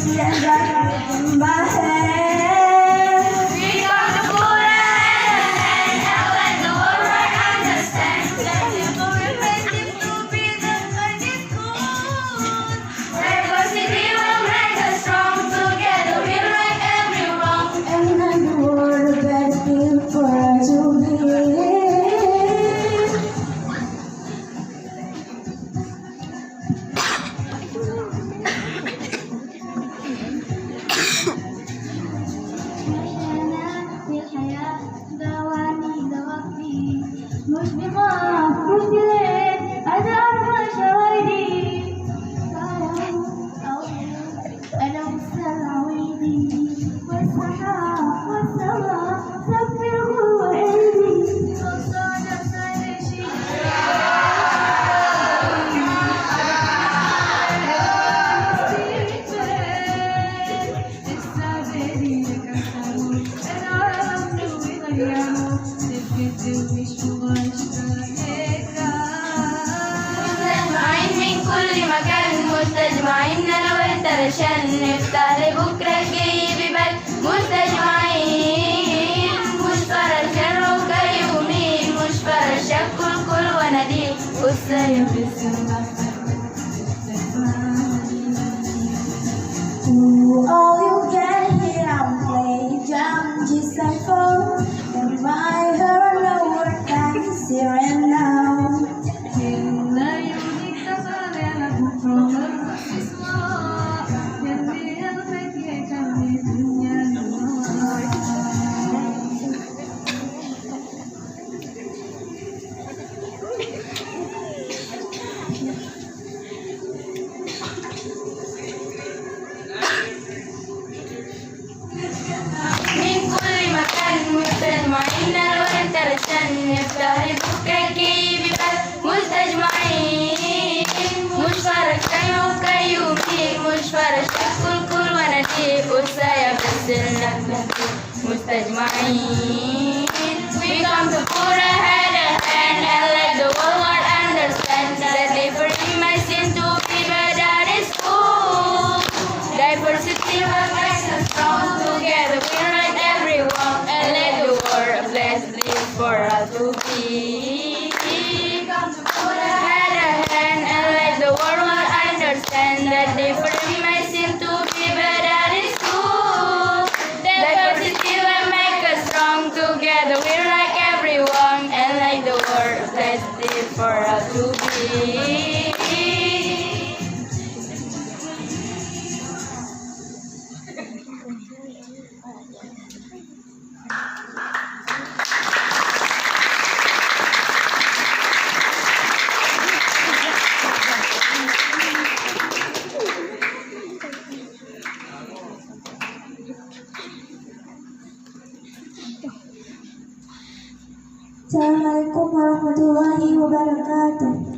see and got in my head. We got the put our hand and let the world understand that we're ready to be the highest good. Diversity will make us strong. Together we'll right every wrong. And then the world a better field for us to be. مشفقة مشكلة أدعم شوائدي أنا مستعويدي والسحاب والسماء سفره وعيدي وصعد سيشي مستجمعين انا وانت علشان نفتح لبكره الجاي ببال مستجمعين مش فرق شر وكيومين مش فرق شك الكل ونادين والسيف السماء. All you get here I'm playing jump just like phone and my heart no word can see right now. مستجمعين انا وانت علشان نفتح لبكره الجاي ببال مستجمعين مش فرق شيء وكيومين مش فرق شك الكل وناديه والسايا بس النحلة مستجمعين. We come to put our hand in hand and let the world understand that different may seem to be but that is cool. Diversity will make us strong. Together we right everyone and let the world a blessed place for us to be. Come to put our hand in hand and let the world understand that different may seem to be but that is cool. Diversity will make us strong. Together we like everyone and let the world a blessed place for us to be. Assalamualaikum warahmatullahi wabarakatuh.